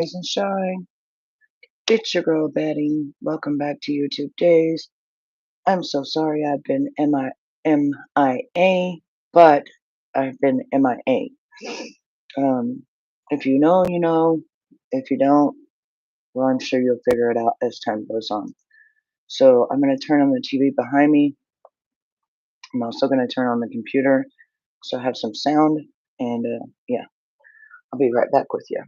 Rise and shine. It's your girl Betty. Welcome back to YouTube Daze. I'm so sorry I've been MIA, but I've been MIA. Um, if you know, you know. If you don't, well, I'm sure you'll figure it out as time goes on. So I'm going to turn on the TV behind me. I'm also going to turn on the computer so I have some sound. And yeah, I'll be right back with you.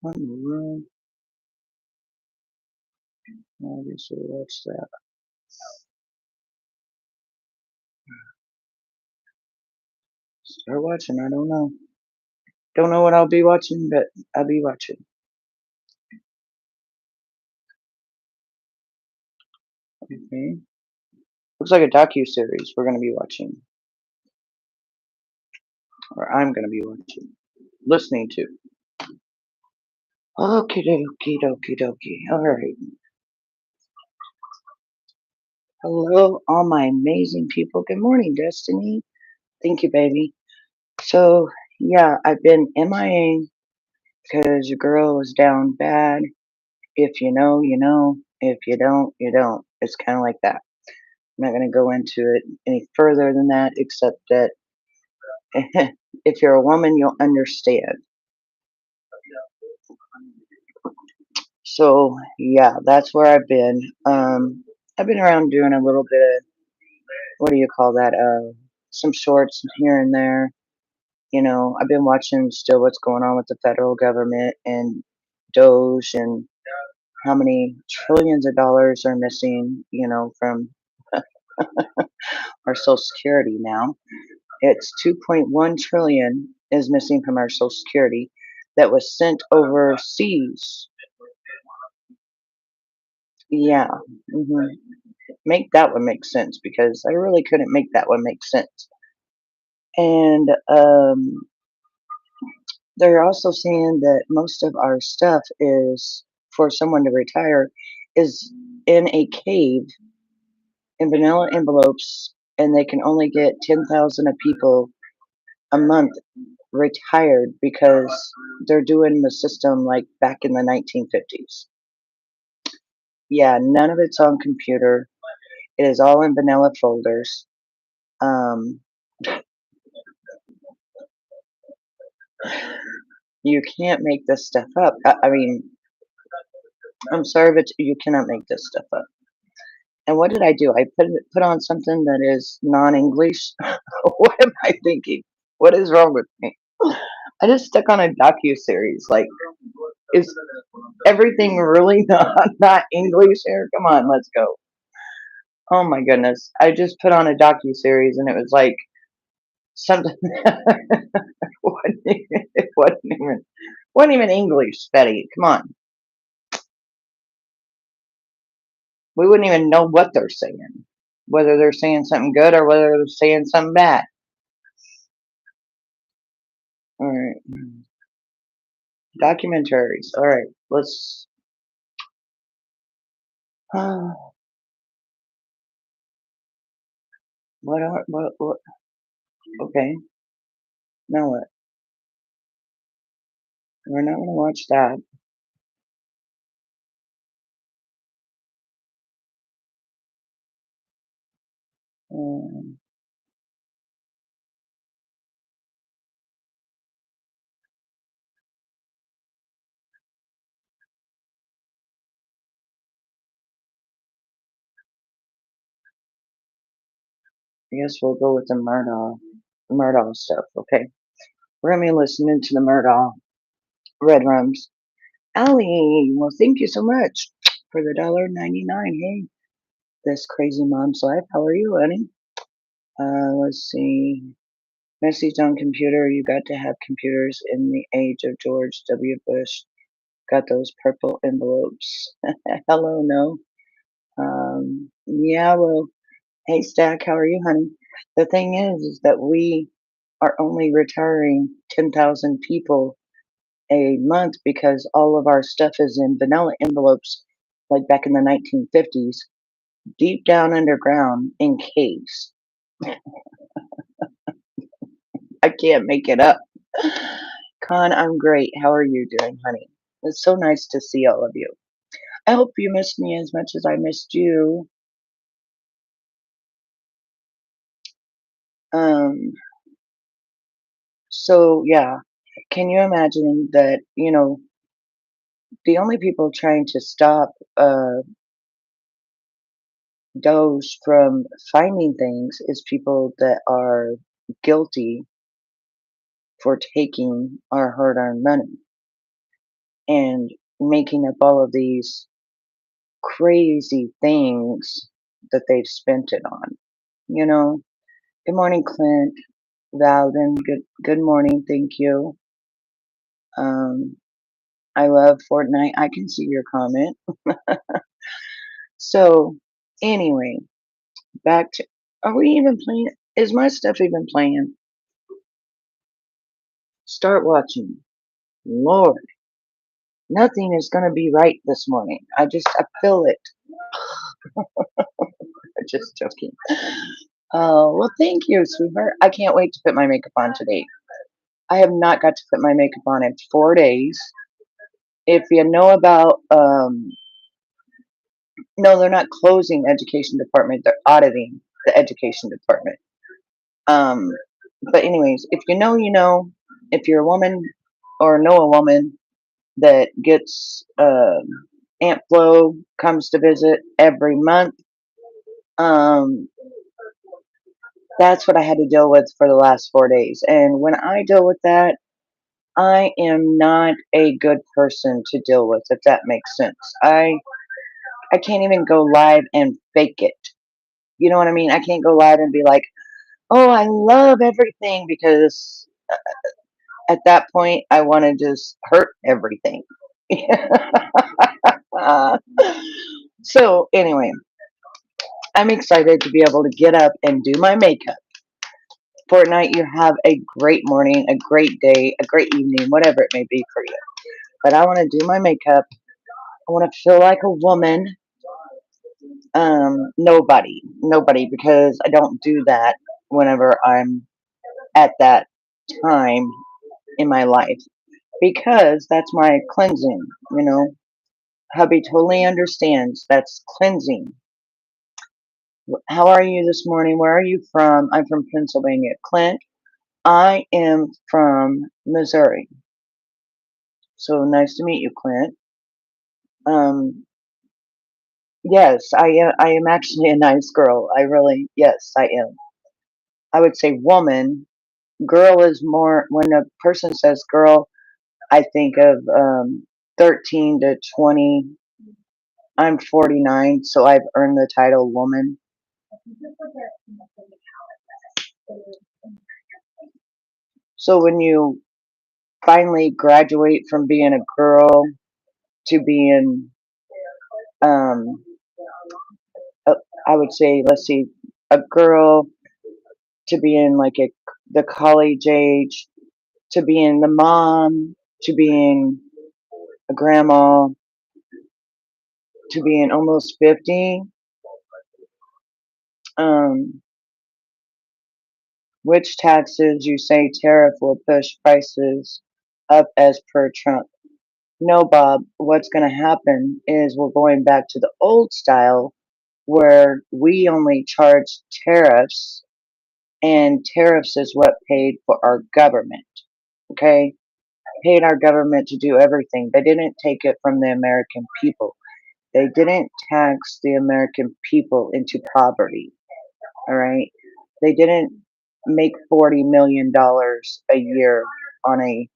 What in the world? Obviously, what's that? Start watching. I don't know. Don't know what I'll be watching, but I'll be watching. Okay. Looks like a docu-series we're gonna be watching. Or I'm gonna be watching. Listening to. Okie dokie dokie dokie. Alright. Hello, all my amazing people. Good morning, Destiny. Thank you, baby. So, yeah, I've been MIA because your girl is down bad. If you know, you know. If you don't, you don't. It's kind of like that. I'm not going to go into it any further than that, except that if you're a woman, you'll understand. So, yeah, that's where I've been. I've been around doing a little bit of, what do you call that? Some shorts here and there. You know, I've been watching still what's going on with the federal government and Doge and how many trillions of dollars are missing, you know, from our Social Security now. It's 2.1 trillion is missing from our Social Security that was sent overseas. Yeah. Make that one make sense because I really couldn't make that one make sense. And they're also saying that most of our stuff is for someone to retire is in a cave in vanilla envelopes, and they can only get 10,000 of people a month retired because they're doing the system like back in the 1950s. Yeah, none of it's on computer. It is all in vanilla folders. Um, you can't make this stuff up. I mean, I'm sorry, but you cannot make this stuff up. And what did I do? I put on something that is non-English. What am I thinking? What is wrong with me? I just stuck on a docu-series. Like, is everything really not English here? Come on, let's go. Oh my goodness! I just put on a docu-series, and it was like something. It wasn't even English, Betty. Come on, we wouldn't even know what they're saying, whether they're saying something good or whether they're saying something bad. All right, documentaries. All right, let's. What? Okay, now what? We're not gonna watch that. Um, I guess we'll go with the Murdaugh stuff, okay? We're gonna be listening to the Murdaugh Red Rums. Allie, well, thank you so much for the $1.99. Hey, this crazy mom's life. How are you, honey? Let's see. Message on computer. You got to have computers in the age of George W. Bush. Got those purple envelopes. Hello, no. Yeah, well, hey, Stack, how are you, honey? The thing is that we are only retiring 10,000 people a month because all of our stuff is in vanilla envelopes, like back in the 1950s, deep down underground in caves. I can't make it up. Con, I'm great. How are you doing, honey? It's so nice to see all of you. I hope you missed me as much as I missed you. Um, so yeah, can you imagine that, the only people trying to stop Doge from finding things is people that are guilty for taking our hard-earned money and making up all of these crazy things that they've spent it on. You know, good morning, Clint, Valden. Good morning. Thank you. Um, I love Fortnite. I can see your comment. So, anyway, back to. Are we even playing? Is my stuff even playing? Start watching. Lord, nothing is gonna be right this morning. I feel it. Just joking. Oh, well, thank you, sweetheart. I can't wait to put my makeup on today. I have not got to put my makeup on in 4 days. If you know about, no, they're not closing the education department. They're auditing the education department. Um, but anyways, if you know, you know. If you're a woman or know a woman that gets Aunt Flo comes to visit every month, um, that's what I had to deal with for the last 4 days. And when I deal with that, I am not a good person to deal with, if that makes sense. I can't even go live and fake it. You know what I mean? I can't go live and be like, "Oh, I love everything," because at that point I want to just hurt everything. Uh, so anyway, I'm excited to be able to get up and do my makeup. Fortnite, you have a great morning, a great day, a great evening, whatever it may be for you. But I want to do my makeup. I want to feel like a woman. Nobody, because I don't do that whenever I'm at that time in my life. Because that's my cleansing, you know. Hubby totally understands that's cleansing. How are you this morning? Where are you from? I'm from Pennsylvania. Clint, I am from Missouri. So nice to meet you, Clint. Um, yes, I am actually a nice girl. Yes, I am. I would say woman. Girl is more, when a person says girl, I think of 13 to 20. I'm 49, so I've earned the title woman. So when you finally graduate from being a girl to being, um, a, I would say, let's see, a girl to being like the college age, to being the mom, to being a grandma, to being almost 50. Um, which taxes you say tariff will push prices up as per Trump? No, Bob, what's going to happen is we're going back to the old style where we only charge tariffs, and tariffs is what paid for our government. Okay? Paid our government to do everything. They didn't take it from the American people. They didn't tax the American people into poverty. All right? They didn't make $40 million a year on a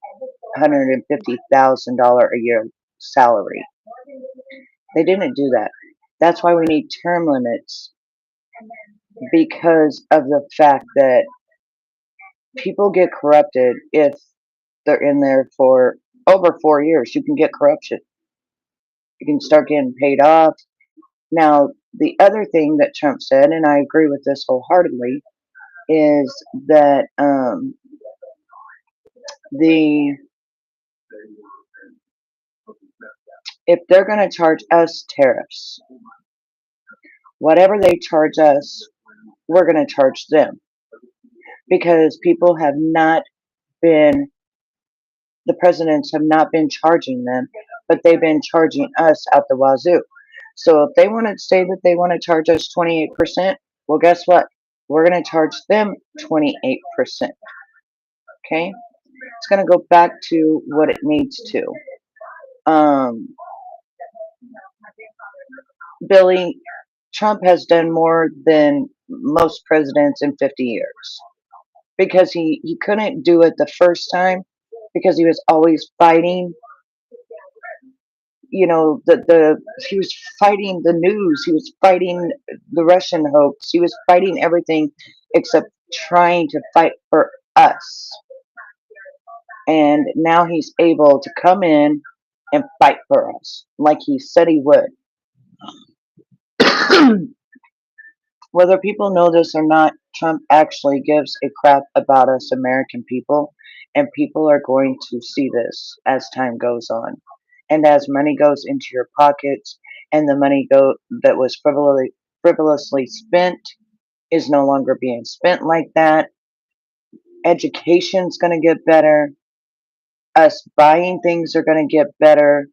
$150,000 a year salary. They didn't do that. That's why we need term limits, because of the fact that people get corrupted if they're in there for over 4 years. You can get corruption. You can start getting paid off. Now, the other thing that Trump said, and I agree with this wholeheartedly, is that the if they're going to charge us tariffs, whatever they charge us, we're going to charge them, because people have not been, the presidents have not been charging them, but they've been charging us out the wazoo. So if they want to say that they want to charge us 28%, well, guess what? We're going to charge them 28%. Okay? It's going to go back to what it needs to. Um, Billy, Trump has done more than most presidents in 50 years, because he couldn't do it the first time, because he was always fighting, the he was fighting the news, he was fighting the Russian hoax, he was fighting everything except trying to fight for us. And now he's able to come in and fight for us like he said he would. Whether people know this or not, Trump actually gives a crap about us American people, and people are going to see this as time goes on. And as money goes into your pockets, and the money that was frivolously spent is no longer being spent like that, education's going to get better, us buying things are going to get better.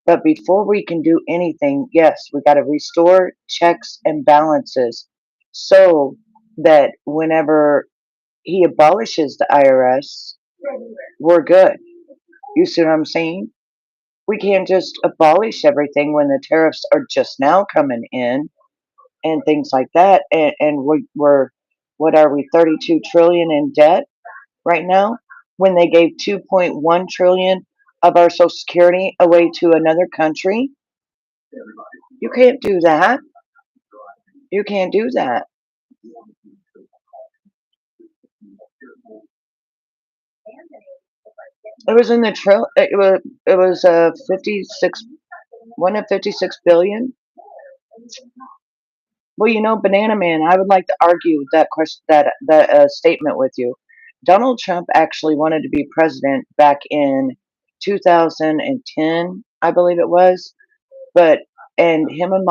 But before we can do anything, yes, we got to restore checks and balances, so that whenever he abolishes the IRS, we're good. You see what I'm saying? We can't just abolish everything when the tariffs are just now coming in and things like that. And we're what are we, 32 trillion in debt right now, when they gave 2.1 trillion of our Social Security away to another country? You can't do that. You can't do that. It was in the it was 56, one of 56 billion. Well, Banana Man, I would like to argue that question, that statement with you. Donald Trump actually wanted to be president back in 2010, I believe it was, but and him and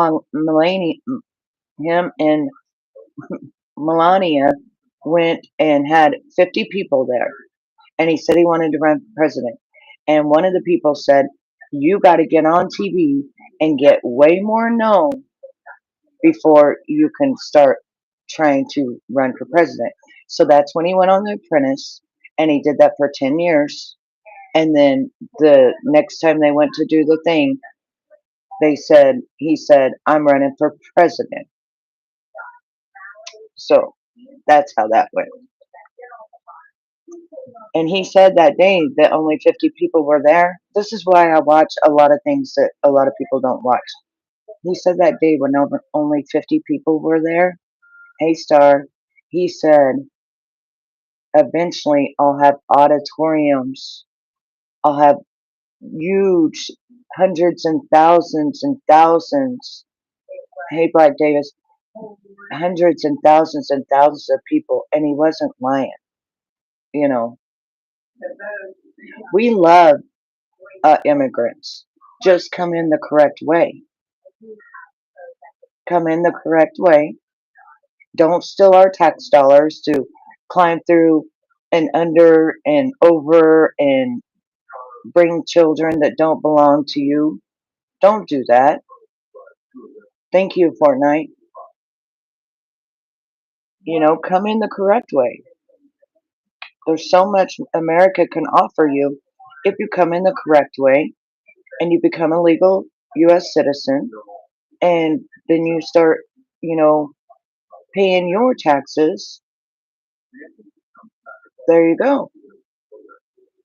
Melania went and had 50 people there, and he said he wanted to run for president. And one of the people said, "You got to get on TV and get way more known before you can start trying to run for president." So that's when he went on The Apprentice, and he did that for 10 years. And then the next time they went to do the thing, he said, "I'm running for president." So that's how that went. And he said that day that only 50 people were there. This is why I watch a lot of things that a lot of people don't watch. He said that day when only 50 people were there. Hey, Star, he said, eventually I'll have auditoriums. I'll have huge hundreds and thousands. Hey, Black Davis, hundreds and thousands of people. And he wasn't lying. You know, we love immigrants. Just come in the correct way. Come in the correct way. Don't steal our tax dollars to climb through and under and over and bring children that don't belong to you. Don't do that. Thank you, Fortnite. Come in the correct way. There's so much America can offer you if you come in the correct way and you become a legal U.S. citizen, and then you start, you know, paying your taxes There you go.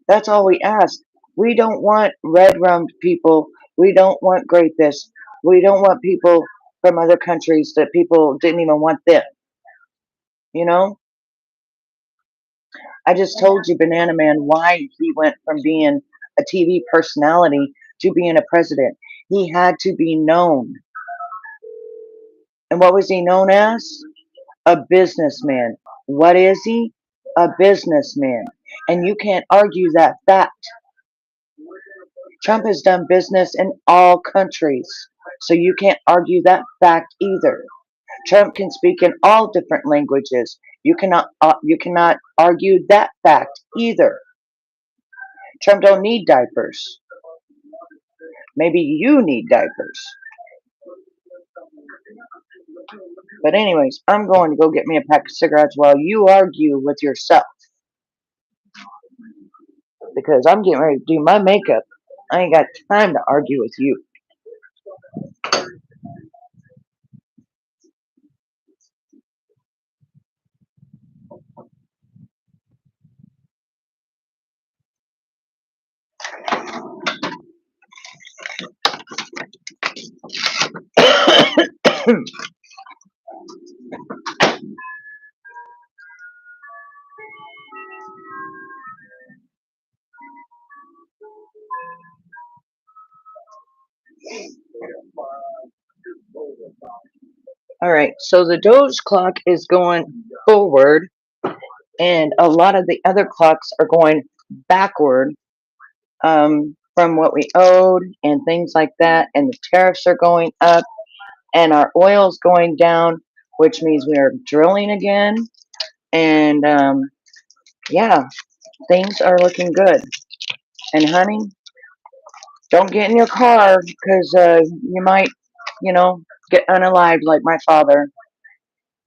That's all we ask. We don't want red rummed people. We don't want great this. We don't want people from other countries that people didn't even want them. You know? I just told you, Banana Man, why he went from being a TV personality to being a president. He had to be known. And what was he known as? A businessman. What is he? A businessman. And you can't argue that fact. Trump has done business in all countries. So you can't argue that fact either. Trump can speak in all different languages. You cannot argue that fact either. Trump don't need diapers. Maybe you need diapers. But anyways, I'm going to go get me a pack of cigarettes while you argue with yourself because I'm getting ready to do my makeup. I ain't got time to argue with you. All right, so the Doge clock is going forward, and a lot of the other clocks are going backward from what we owed and things like that. And the tariffs are going up, and our oil's going down, which means we are drilling again. And yeah, things are looking good. And honey, don't get in your car because you might, you know, get unalived like my father.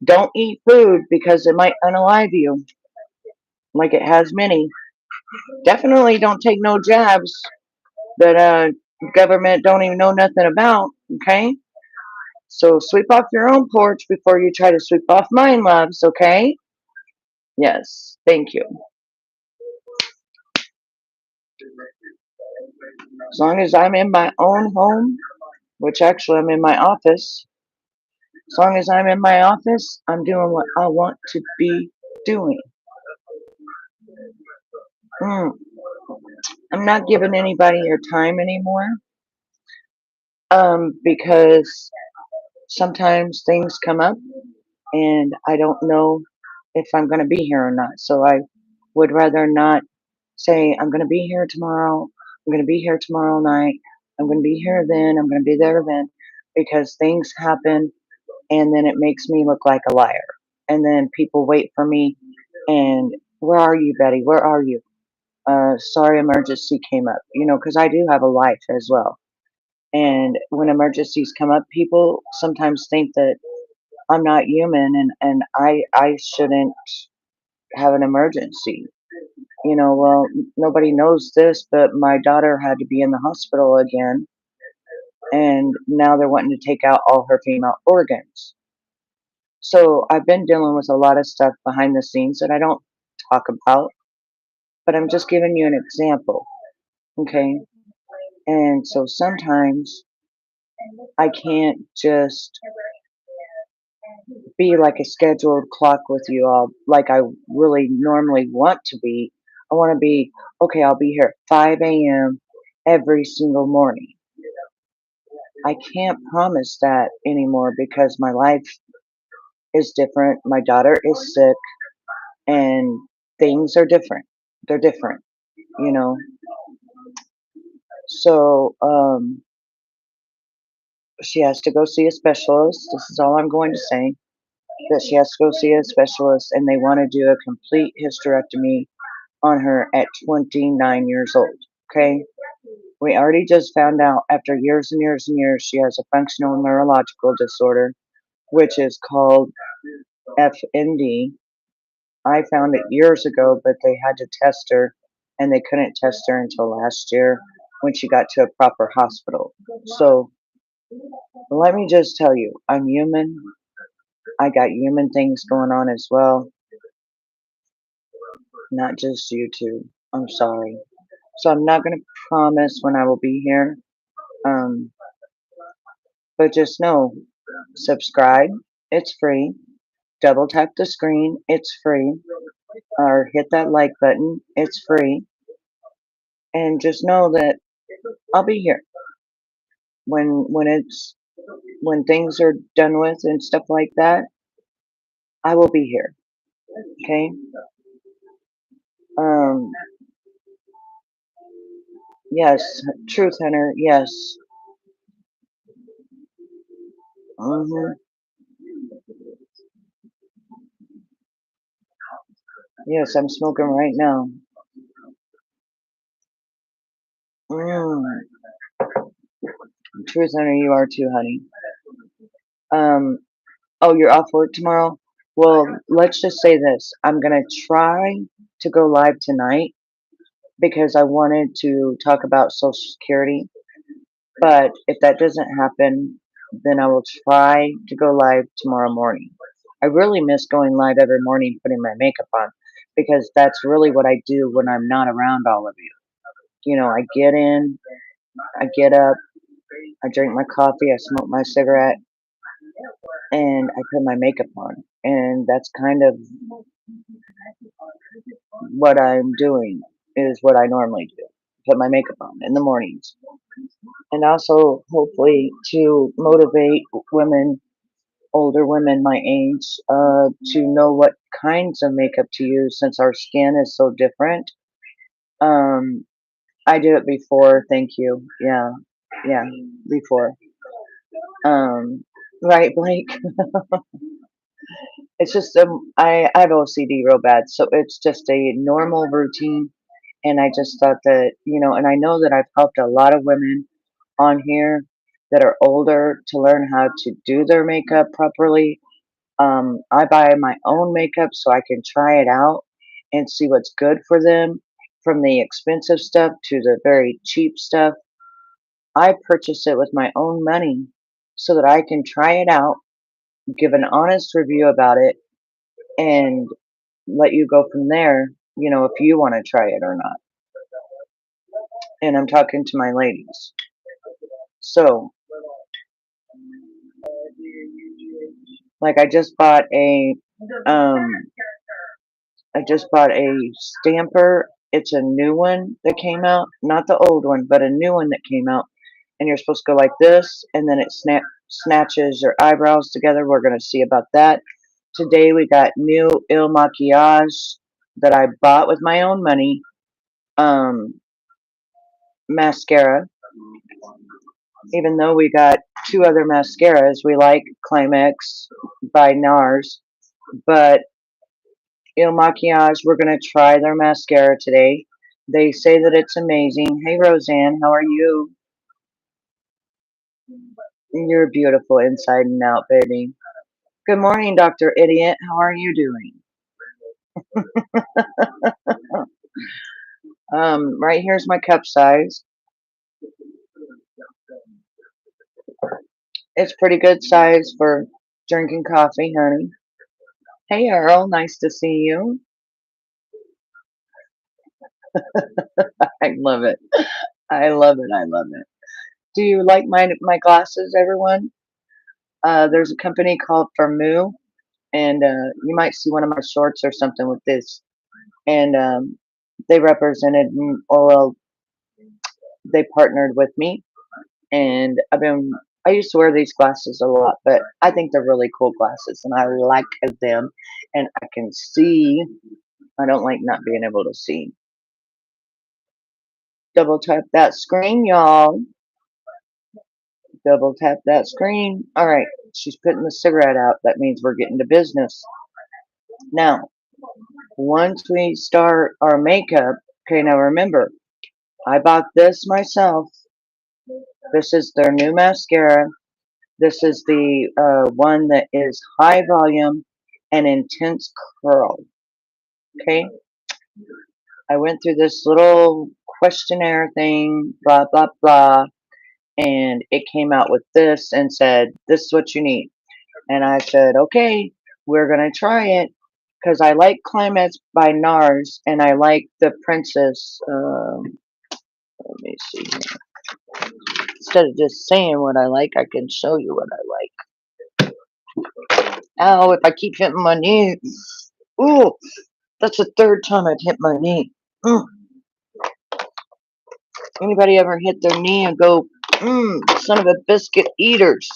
Don't eat food because it might unalive you, like it has many. Definitely don't take no jabs that government don't even know nothing about. Okay, so sweep off your own porch before you try to sweep off mine, loves. Okay. Yes, thank you. As long as I'm in my own home, which actually I'm in my office, as long as I'm in my office, I'm doing what I want to be doing. Mm, I'm not giving anybody your time anymore because sometimes things come up and I don't know if I'm going to be here or not. So I would rather not say, I'm going to be here tomorrow. I'm going to be here tomorrow night. I'm going to be here then. I'm going to be there then because things happen and then it makes me look like a liar. And then people wait for me and where are you, Betty? Where are you? Sorry, emergency came up, because I do have a life as well. And when emergencies come up, people sometimes think that I'm not human and I shouldn't have an emergency. Well, nobody knows this, but my daughter had to be in the hospital again, and now they're wanting to take out all her female organs. So I've been dealing with a lot of stuff behind the scenes that I don't talk about, but I'm just giving you an example, okay? And so sometimes I can't just be like a scheduled clock with you all like I really normally want to be. I want to be, okay, I'll be here at 5 a.m. every single morning. I can't promise that anymore because my life is different. My daughter is sick and things are different. They're different, you know. So, she has to go see a specialist. This is all I'm going to say. That she has to go see a specialist and they want to do a complete hysterectomy on her at 29 years old. Okay? We already just found out after years and years and years she has a functional neurological disorder, which is called FND. I found it years ago, but they had to test her and they couldn't test her until last year when she got to a proper hospital. So let me just tell you, I'm human. I got human things going on as well. not just YouTube. I'm sorry. So I'm not going to promise when I will be here. Um, but just know, subscribe. It's free. Double tap the screen. It's free. Or hit that like button. It's free. And just know that I'll be here when things are done with and stuff like that. I will be here. Okay. Um. Yes. Truth Hunter. Yes. Mhm. Yes, I'm smoking right now. Mm. Truth Hunter, you are too, honey. Um. Oh, you're off work tomorrow? Well, let's just say this. I'm gonna try to go live tonight because I wanted to talk about Social Security. But if that doesn't happen, then I will try to go live tomorrow morning. I really miss going live every morning putting my makeup on because that's really what I do when I'm not around all of you. You know, I get in, I get up, I drink my coffee, I smoke my cigarette, and I put my makeup on. And that's kind of what I'm doing, is what I normally do. Put my makeup on in the mornings. And also, hopefully, to motivate women, older women my age, to know what kinds of makeup to use since our skin is so different. Um, I did it before, thank you. Yeah, yeah, before. Right, Blake? It's just I have OCD real bad, so it's just a normal routine. And I just thought that, and I know that I've helped a lot of women on here that are older to learn how to do their makeup properly. I buy my own makeup so I can try it out and see what's good for them, from the expensive stuff to the very cheap stuff. I purchase it with my own money so that I can try it out, give an honest review about it, and let you go from there, if you want to try it or not. And I'm talking to my ladies. So, like um I just bought a stamper. It's a new one that came out, not the old one, but a new one that came out. And you're supposed to go like this, and then it snatches your eyebrows together. We're gonna see about that. Today we got new Il Maquillage that I bought with my own money. Um, Mascara. Even though we got two other mascaras, we like Climax by NARS, but Il Maquillage, we're going to try their mascara today. They say that it's amazing. Hey, Roseanne, how are you? You're beautiful inside and out, baby. Good morning, Dr. Idiot. How are you doing? Right here's my cup size. It's pretty good size for drinking coffee, honey. Hey, Earl, nice to see you. I love it. I love it. I love it. Do you like my glasses, everyone? There's a company called Vermu, and you might see one of my shorts or something with this. And they represented, or well, they partnered with me, and I used to wear these glasses a lot, but I think they're really cool glasses, and I like them, and I can see. I don't like not being able to see. Double tap that screen, y'all. Double tap that screen. All right, she's putting the cigarette out. That means we're getting to business. Now, once we start our makeup, okay, now remember, I bought this myself. This is their new mascara. This is the one that is high volume and intense curl. Okay, I went through this little questionnaire thing, blah, blah, blah, and it came out with this and said, this is what you need. And I said, okay, we're going to try it. because I like Climates by NARS, and I like the Princess. Let me see here. Instead of just saying what I like, I can show you what I like. Ow, if I keep hitting my knee. Ooh, that's the third time I've hit my knee. Anybody ever hit their knee and go, son of a biscuit eaters?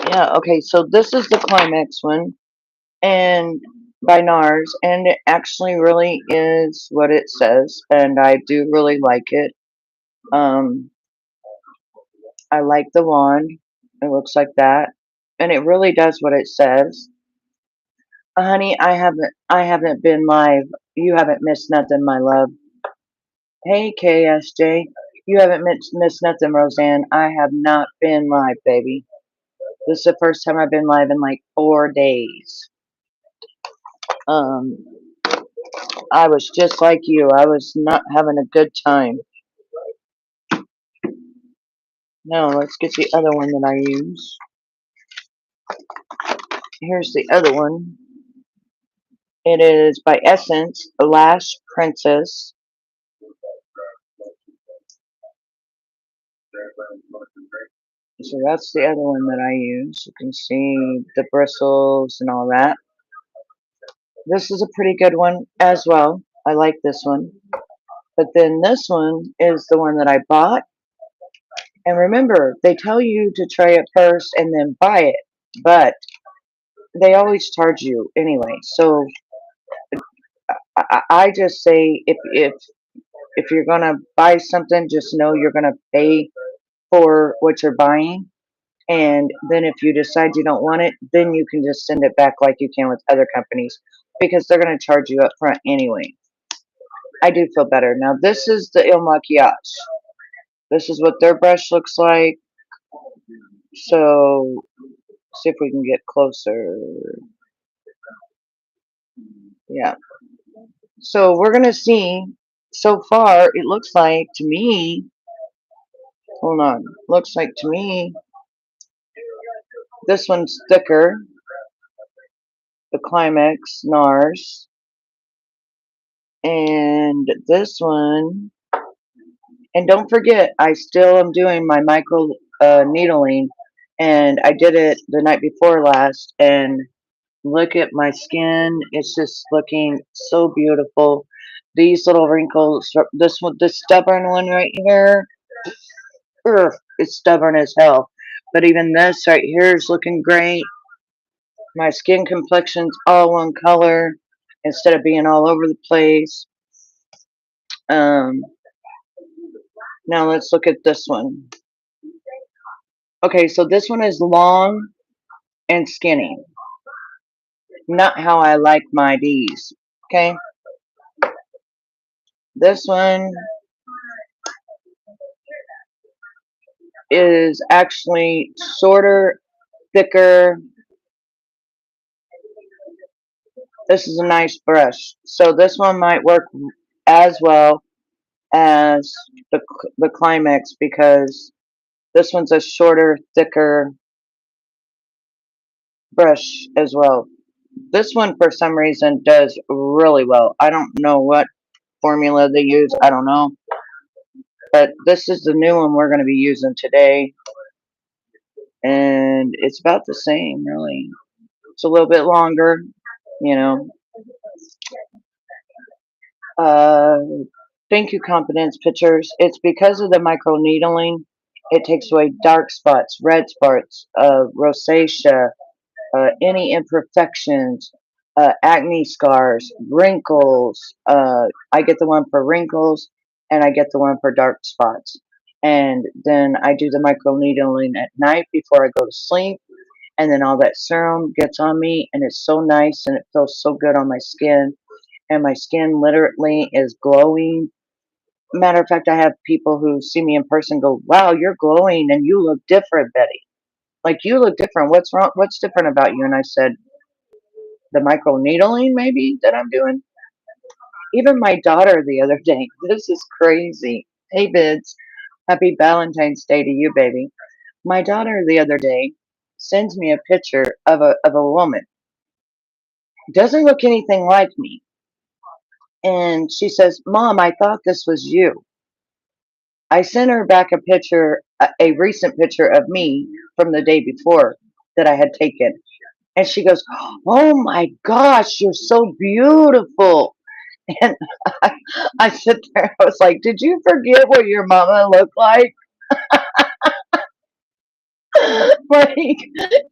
Yeah, okay, so this is the Climax one, and by NARS, and it actually really is what it says, and I do really like it. I like the wand. It looks like that, and it really does what it says. Honey, I haven't been live. You haven't missed nothing, my love. Hey, KSJ. You haven't missed nothing, Roseanne. I have not been live, baby. This is the first time I've been live in like 4 days. I was just like you. I was not having a good time. Now, let's get the other one that I use. Here's the other one. It is by Essence, Lash Princess. So that's the other one that I use. You can see the bristles and all that. This is a pretty good one as well. I like this one. But then this one is the one that I bought. And remember, they tell you to try it first and then buy it. But they always charge you anyway. So I just say if you're gonna buy something, just know you're gonna pay for what you're buying. And then if you decide you don't want it, then you can just send it back like you can with other companies because they're gonna charge you up front anyway. I do feel better. Now this is the Il Maquillage. This is what their brush looks like. So see if we can get closer. Yeah. So we're gonna see. So far, it looks like to me. Hold on. Looks like to me this one's thicker. The Climax NARS, and this one. And don't forget, I still am doing my micro needling, and I did it the night before last. And look at my skin; it's just looking so beautiful. These little wrinkles, this one, this stubborn one right here, it's stubborn as hell. But even this right here is looking great. My skin complexion's all one color instead of being all over the place. Um, Now let's look at this one. Okay, so this one is long and skinny. Not how I like my D's. Okay. This one is actually shorter, thicker. This is a nice brush. So this one might work as well as the Climax because this one's a shorter, thicker brush as well. This one, for some reason, does really well. I don't know what formula they use. I don't know. But this is the new one we're going to be using today. And it's about the same, really. It's a little bit longer, you know. Uh, Thank you, Confidence Pictures. It's because of the micro needling. It takes away dark spots, red spots, rosacea, any imperfections, acne scars, wrinkles. I get the one for wrinkles, and I get the one for dark spots. And then I do the micro needling at night before I go to sleep. And then all that serum gets on me, and it's so nice, and it feels so good on my skin. And my skin literally is glowing. Matter of fact, I have people who see me in person go, "Wow, you're glowing, and you look different, Betty. Like you look different. What's wrong? What's different about you?" And I said, "The micro needling, maybe that I'm doing." Even my daughter the other day. This is crazy. Hey, Bids. Happy Valentine's Day to you, baby. My daughter the other day. sends me a picture of a woman. Doesn't look anything like me. And she says, Mom, I thought this was you. I sent her back a picture, a recent picture of me from the day before that I had taken. And she goes, Oh my gosh, you're so beautiful. And I, I sit there, I was like, Did you forget what your mama looked like? Like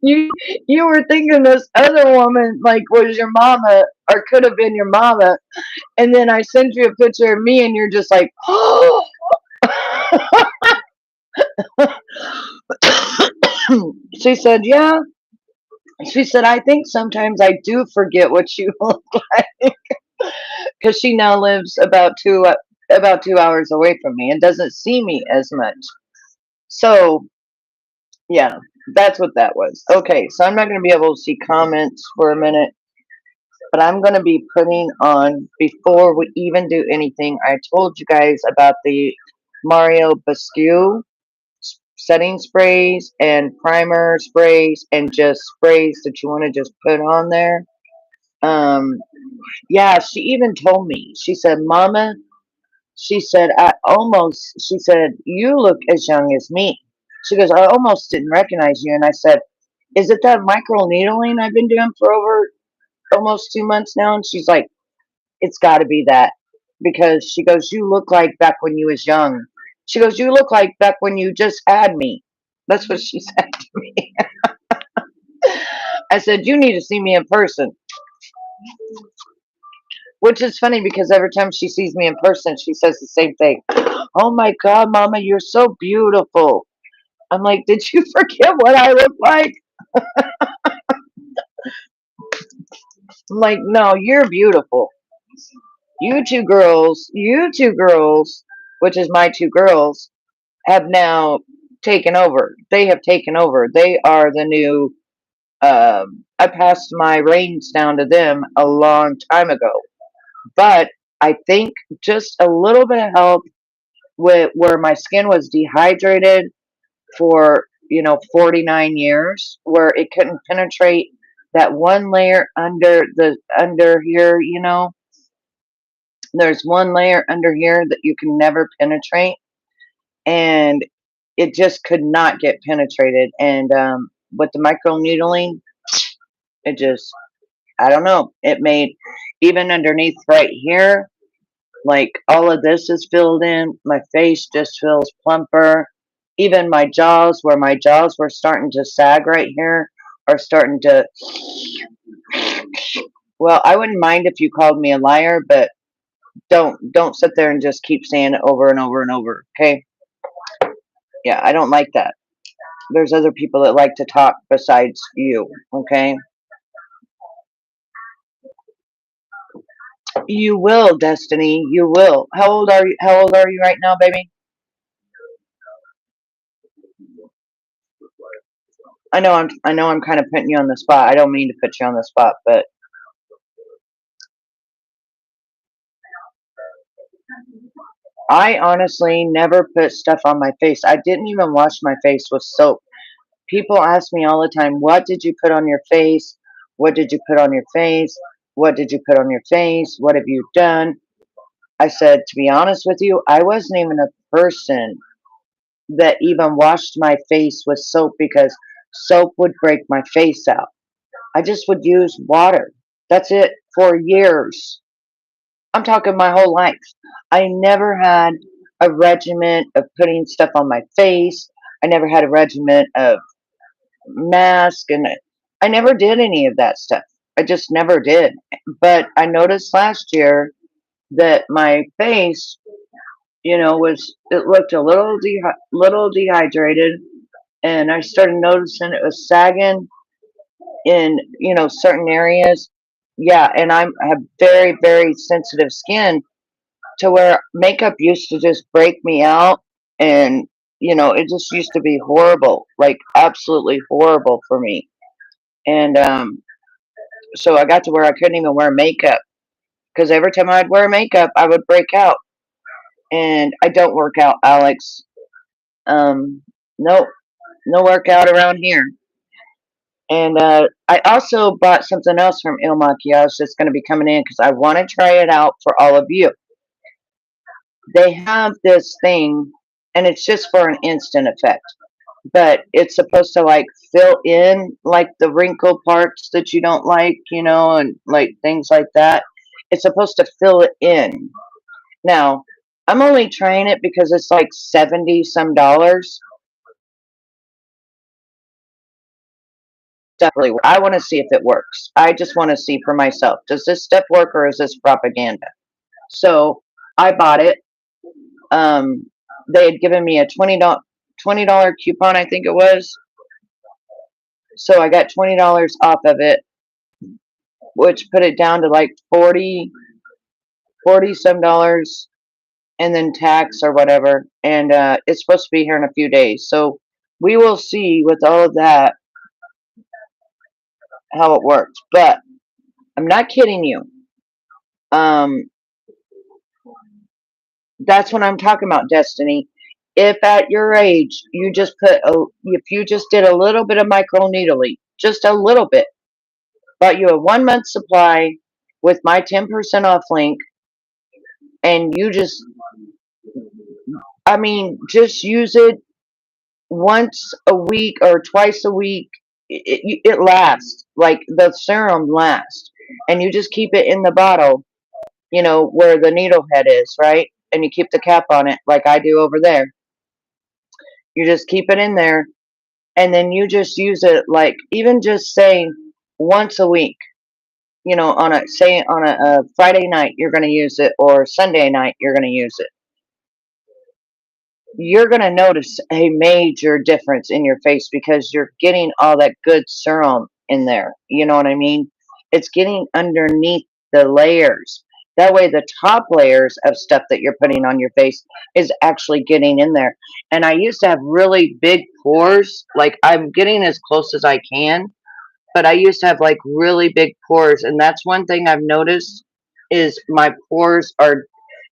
you you were thinking this other woman like was your mama or could have been your mama, and then I sent you a picture of me and you're just like, oh. She said, yeah. She said, I think sometimes I do forget what you look like because she now lives about 2 hours away from me and doesn't see me as much. So yeah, that's what that was. Okay, so I'm not going to be able to see comments for a minute, but I'm going to be putting on, before we even do anything, I told you guys about the Mario Basque setting sprays and primer sprays and just sprays that you want to just put on there. Um, yeah, she even told me, she said, Mama, she said, she said, you look as young as me. She goes, I almost didn't recognize you. And I said, is it that micro needling I've been doing for over almost 2 months now? And she's like, it's got to be that. Because she goes, you look like back when you was young. She goes, you look like back when you just had me. That's what she said to me. I said, you need to see me in person. Which is funny because every time she sees me in person, she says the same thing. Oh my God, Mama, you're so beautiful. I'm like, did you forget what I look like? I'm like, no, you're beautiful. You two girls, which is my two girls, have now taken over. They have taken over. They are the new. I passed my reins down to them a long time ago, but I think just a little bit of help with where my skin was dehydrated for 49 years, where it couldn't penetrate that one layer under here. There's one layer under here that you can never penetrate, and it just could not get penetrated. And with the micro needling, it just, I don't know, it made, even underneath right here, like all of this is filled in. My face just feels plumper. Even my jaws, where my jaws were starting to sag right here, are starting to. Well, I wouldn't mind if you called me a liar, but don't sit there and just keep saying it over and over and over. Okay? Yeah, I don't like that. There's other people that like to talk besides you. Okay? You will, Destiny. You will. How old are you? How old are you right now, baby? I know I'm kind of putting you on the spot. I don't mean to put you on the spot, but I honestly never put stuff on my face. I didn't even wash my face with soap. People ask me all the time, "What did you put on your face? What did you put on your face? What did you put on your face? What have you done?" I said, to be honest with you, I wasn't even a person that even washed my face with soap because soap would break my face out. I just would use water. That's it for years. I'm talking my whole life. I never had a regiment of putting stuff on my face. I never had a regiment of mask, and I never did any of that stuff. I just never did. But I noticed last year that my face, it looked a little dehydrated, and I started noticing it was sagging in certain areas. Yeah, and I have very very sensitive skin to where makeup used to just break me out, and it just used to be horrible, like absolutely horrible for me. And so I got to where I couldn't even wear makeup because every time I'd wear makeup I would break out. And I don't work out, Alex. um no, no workout around here. And I also bought something else from Il Makiage that's going to be coming in because I want to try it out for all of you. They have this thing, and it's just for an instant effect, but it's supposed to like fill in like the wrinkle parts that you don't like, you know, and like things like that. It's supposed to fill it in. Now, I'm only trying it because it's like 70 some dollars. Definitely, I want to see if it works. I just want to see for myself. Does this stuff work or is this propaganda? So I bought it. Um, they had given me a $20 coupon, I think it was. So I got $20 off of it, which put it down to like 40 some dollars, and then tax or whatever. And it's supposed to be here in a few days. So we will see with all of that how it works. But I'm not kidding you. Um, that's what I'm talking about, Destiny. If at your age if you just did a little bit of micro needling, just a little bit, bought you a 1 month supply with my 10% off link, and you just, I mean, just use it once a week or twice a week. It lasts, like the serum lasts, and you just keep it in the bottle, you know, where the needle head is, right? And you keep the cap on it, like I do over there. You just keep it in there, and then you just use it, like even just say once a week. You know, on a Friday night you're going to use it, or Sunday night you're going to use it. You're going to notice a major difference in your face because you're getting all that good serum in there. You know what I mean? It's getting underneath the layers. That way, the top layers of stuff that you're putting on your face is actually getting in there. And I used to have really big pores. Like, I'm getting as close as I can, but I used to have like really big pores. And that's one thing I've noticed is my pores are,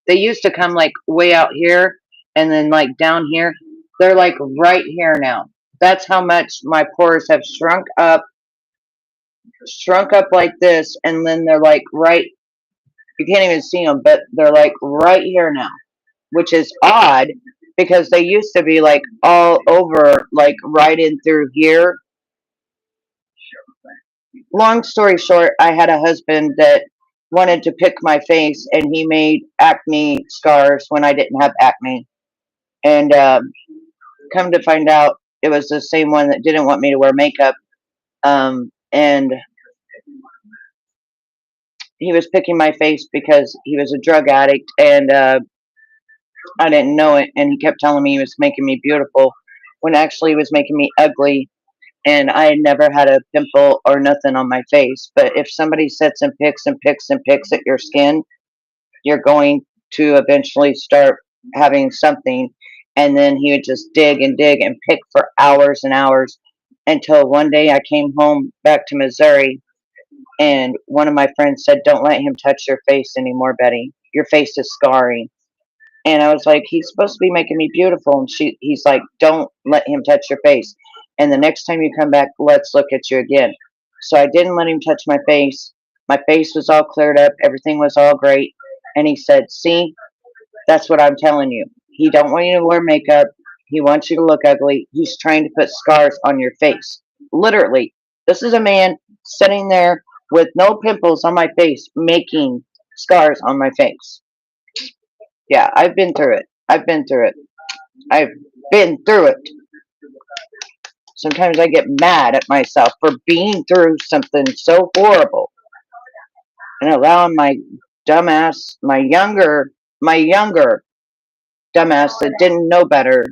they used to come like way out here and then like down here. They're like right here now. That's how much my pores have shrunk up like this, and then they're like right, you can't even see them, but they're like right here now, which is odd because they used to be like all over, like right in through here. Long story short, I had a husband that wanted to pick my face, and he made acne scars when I didn't have acne. And come to find out, it was the same one that didn't want me to wear makeup. And he was picking my face because he was a drug addict, and I didn't know it. And he kept telling me he was making me beautiful when actually he was making me ugly. And I had never had a pimple or nothing on my face. But if somebody sits and picks and picks and picks at your skin, you're going to eventually start having something. And then he would just dig and dig and pick for hours and hours until one day I came home back to Missouri, and one of my friends said, "Don't let him touch your face anymore, Betty. Your face is scarring." And I was like, "He's supposed to be making me beautiful." And he's like, "Don't let him touch your face. And the next time you come back, let's look at you again." So I didn't let him touch my face. My face was all cleared up. Everything was all great. And he said, "See, that's what I'm telling you. He don't want you to wear makeup. He wants you to look ugly. He's trying to put scars on your face." Literally, this is a man sitting there with no pimples on my face, making scars on my face. Yeah, I've been through it. I've been through it. I've been through it. Sometimes I get mad at myself for being through something so horrible and allowing my dumbass, my younger dumbass that didn't know better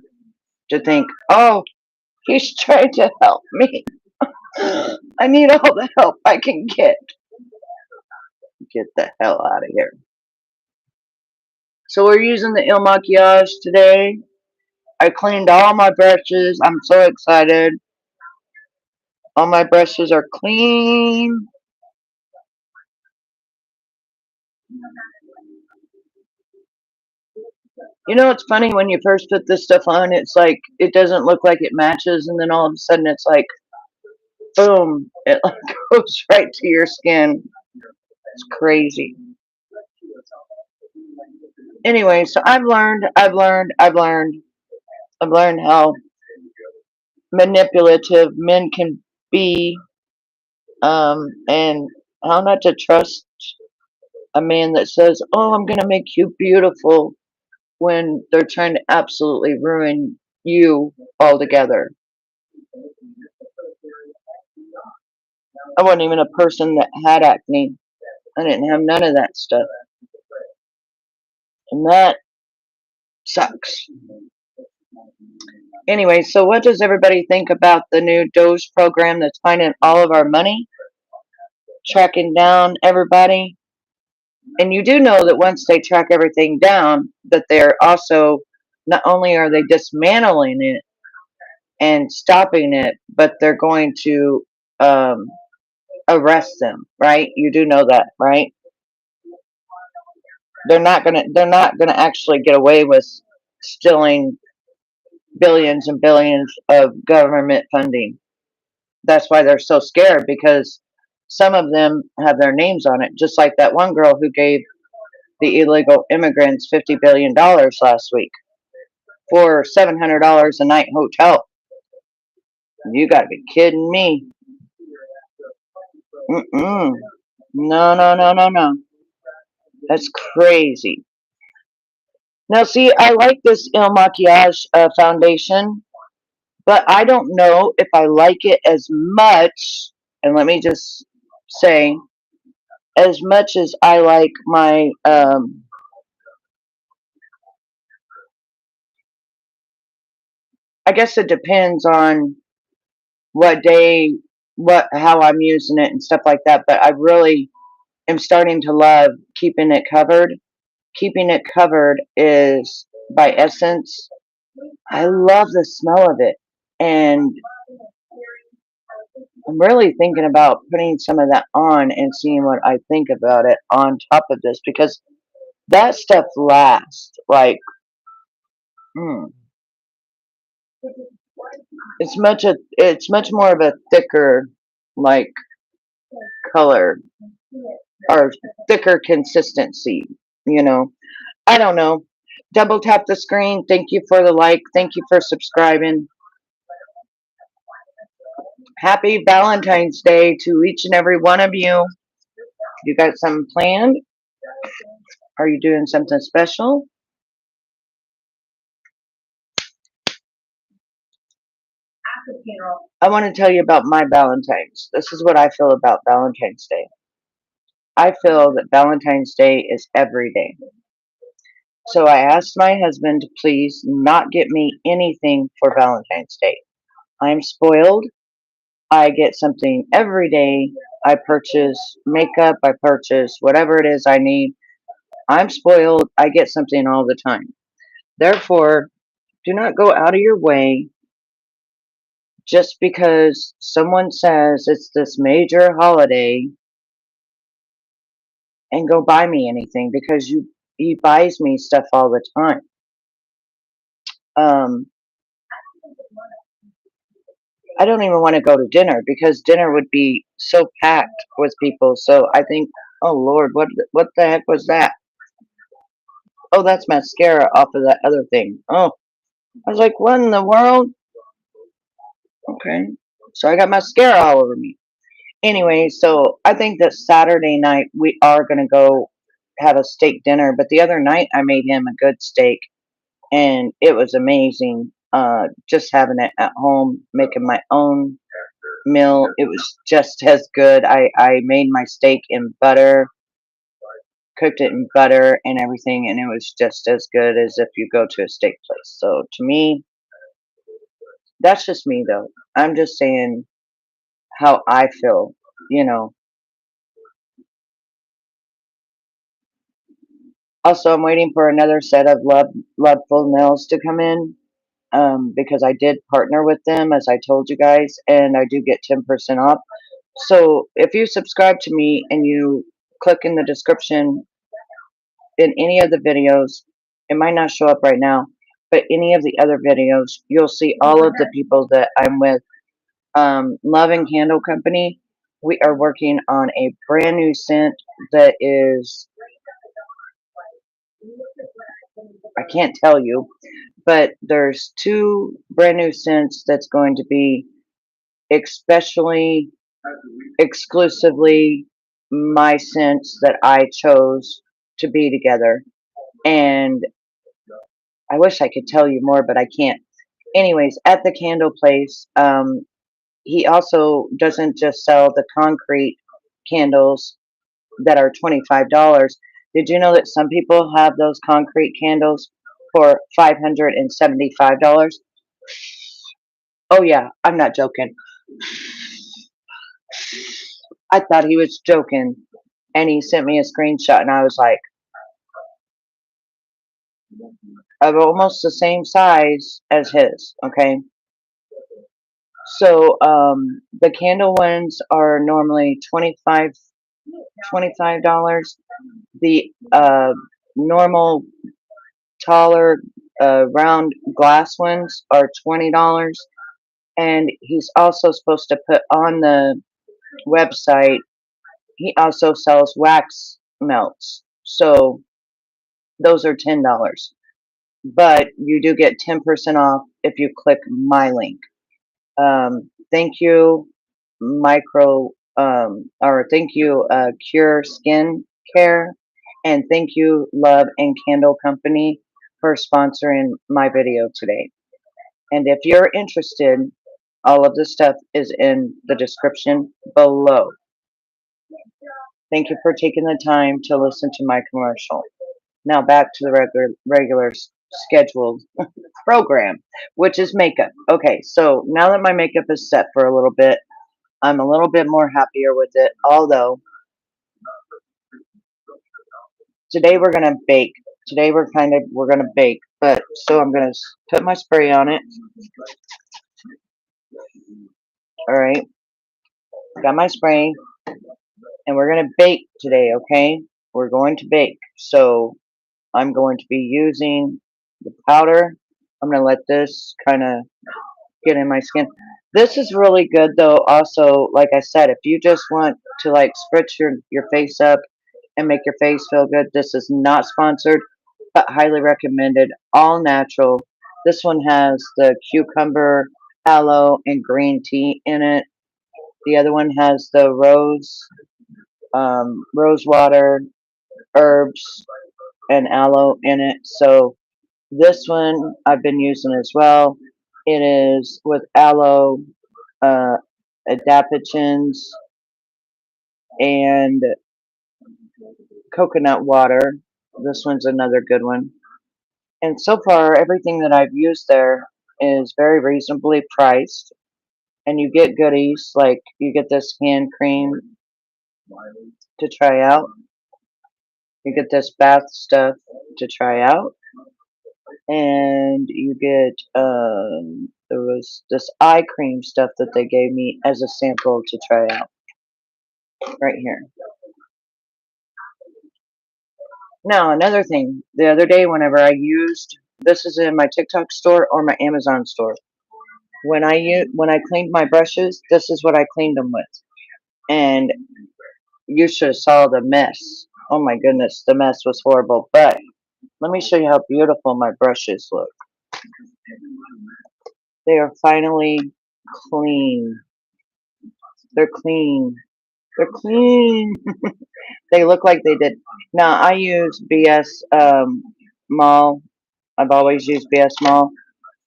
to think, "Oh, he's trying to help me. I need all the help I can get." Get the hell out of here. So we're using the Il Makiage today. I cleaned all my brushes. I'm so excited. All my brushes are clean. You know, it's funny when you first put this stuff on, it's like it doesn't look like it matches, and then all of a sudden it's like boom, it like goes right to your skin. It's crazy. Anyway, so I've learned how manipulative men can be, and how not to trust a man that says, "Oh, I'm gonna make you beautiful," when they're trying to absolutely ruin you altogether. I wasn't even a person that had acne. I didn't have none of that stuff, and that sucks. Anyway, so what does everybody think about the new Doge program that's finding all of our money, tracking down everybody? And you do know that once they track everything down, that they're also, not only are they dismantling it and stopping it, but they're going to um, arrest them, right? You do know that, right? They're not gonna actually get away with stealing billions and billions of government funding. That's why they're so scared, because some of them have their names on it, just like that one girl who gave the illegal immigrants $50 billion last week for $700 a night hotel. You got to be kidding me. Mm-mm. No, no, no, no, no. That's crazy. Now, see, I like this Il Maquillage foundation, but I don't know if I like it as much. And let me just say, as much as I like my, I guess it depends on what day, how I'm using it and stuff like that. But I really am starting to love keeping it covered. Keeping it covered is by Essence. I love the smell of it, and I'm really thinking about putting some of that on and seeing what I think about it on top of this, because that stuff lasts. Like, mm, it's much more of a thicker, like, color, or thicker consistency. You know, I don't know. Double tap the screen. Thank you for the like. Thank you for subscribing. Happy Valentine's Day to each and every one of you. You got something planned? Are you doing something special? I want to tell you about my Valentine's. This is what I feel about Valentine's Day. I feel that Valentine's Day is every day. So I asked my husband to please not get me anything for Valentine's Day. I'm spoiled. I get something every day. I purchase makeup, I purchase whatever it is I need. I'm spoiled. I get something all the time. Therefore, do not go out of your way just because someone says it's this major holiday and go buy me anything, because he buys me stuff all the time. Um, I don't even want to go to dinner because dinner would be so packed with people. So I think, oh Lord, what the heck was that? Oh, that's mascara off of that other thing. Oh, I was like, what in the world? Okay, so I got mascara all over me. Anyway, so I think that Saturday night we are gonna go have a steak dinner. But the other night I made him a good steak, and it was amazing. Just having it at home, making my own meal, it was just as good. I made my steak in butter, cooked it in butter and everything, and it was just as good as if you go to a steak place. So to me, that's just me though. I'm just saying how I feel, you know. Also, I'm waiting for another set of Loveful nails to come in, because I did partner with them, as I told you guys, and I do get 10% off. So if you subscribe to me and you click in the description in any of the videos, it might not show up right now, but any of the other videos, you'll see all of the people that I'm with Love and Candle Company. We are working on a brand new scent that is, I can't tell you, but there's two brand new scents that's going to be especially exclusively my scents that I chose to be together. And I wish I could tell you more, but I can't. Anyways, at the candle place, he also doesn't just sell the concrete candles that are $25. Did you know that some people have those concrete candles for $575? Oh yeah, I'm not joking. I thought he was joking, and he sent me a screenshot, and I was like, of almost the same size as his. Okay, so the candle ones are normally $25. The normal taller round glass ones are $20. And he's also supposed to put on the website, he also sells wax melts. So those are $10. But you do get 10% off if you click my link. Thank you, thank you, Cure Skin Care, and thank you, Love and Candle Company, for sponsoring my video today. And if you're interested, all of this stuff is in the description below. Thank you for taking the time to listen to my commercial. Now back to the regular scheduled program, which is makeup. Okay, so now that my makeup is set for a little bit, I'm a little bit more happier with it. Although today we're gonna bake. Today we're gonna bake. But so I'm gonna put my spray on it. All right, got my spray, and we're gonna bake today. Okay, we're going to bake. So I'm going to be using the powder. I'm gonna let this kind of get in my skin. This is really good though. Also, like I said, if you just want to like spritz your face up and make your face feel good, this is not sponsored, but highly recommended. All natural. This one has the cucumber, aloe, and green tea in it. The other one has the rose water, herbs, and aloe in it. So this one I've been using as well. It is with aloe, uh, adaptogens, and coconut water. This one's another good one. And so far, everything that I've used there is very reasonably priced. And you get goodies like you get this hand cream to try out. You get this bath stuff to try out. And you get there was this eye cream stuff that they gave me as a sample to try out right here. Now another thing, the other day whenever I used this is in my TikTok store or my Amazon store. When I cleaned my brushes, this is what I cleaned them with, and you should have saw the mess. Oh my goodness, the mess was horrible. But let me show you how beautiful my brushes look. They are finally clean. They're clean. They're clean. They look like they did. Now I use BS Mall. I've always used BS Mall.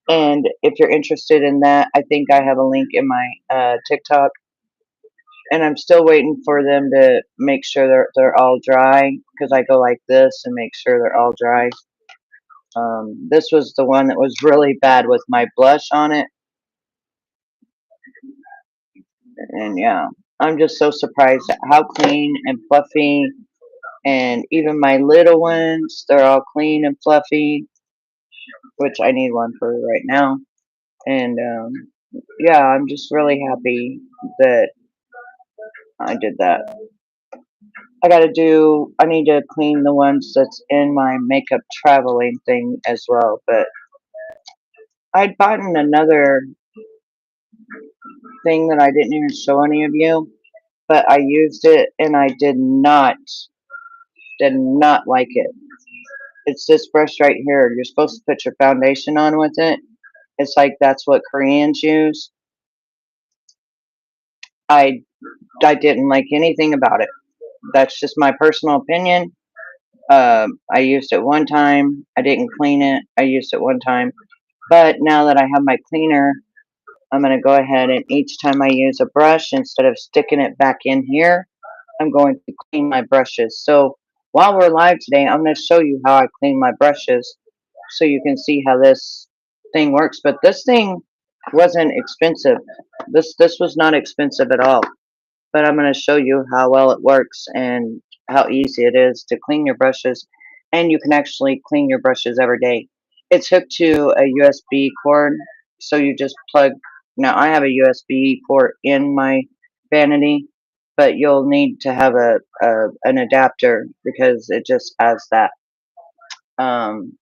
And if you're interested in that, I think I have a link in my TikTok. And I'm still waiting for them to make sure they're all dry because I go like this and make sure they're all dry. This was the one that was really bad with my blush on it. And yeah, I'm just so surprised at how clean and fluffy. And even my little ones, they're all clean and fluffy, which I need one for right now. And yeah, I'm just really happy that I did that. I need to clean the ones that's in my makeup traveling thing as well. But I'd bought another thing that I didn't even show any of you, but I used it and I did not like it. It's this brush right here. You're supposed to put your foundation on with it. It's like that's what Koreans use. I I didn't like anything about it. That's just my personal opinion. I used it one time. I didn't clean it. I used it one time. But now that I have my cleaner, I'm going to go ahead and each time I use a brush, instead of sticking it back in here, I'm going to clean my brushes. So while we're live today, I'm going to show you how I clean my brushes so you can see how this thing works. But this thing wasn't expensive. This was not expensive at all. But I'm going to show you how well it works and how easy it is to clean your brushes. And you can actually clean your brushes every day. It's hooked to a USB cord, so you just plug. Now I have a USB port in my vanity, but you'll need to have an adapter because it just has that. Um,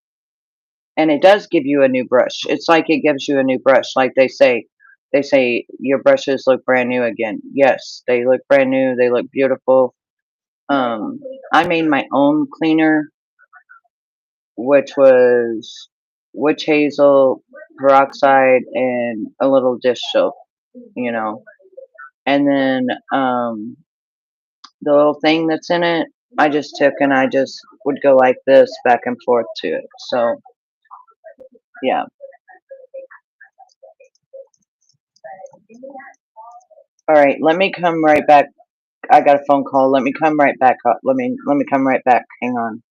and it does give you a new brush. It's like it gives you a new brush, like they say. They say your brushes look brand new again. Yes, they look brand new. They look beautiful. Um, I made my own cleaner, which was witch hazel, peroxide, and a little dish soap. You know, and then the little thing that's in it, I just took and I just would go like this back and forth to it. So yeah. All right, let me come right back. I got a phone call. Let me come right back up. Let me come right back. Hang on.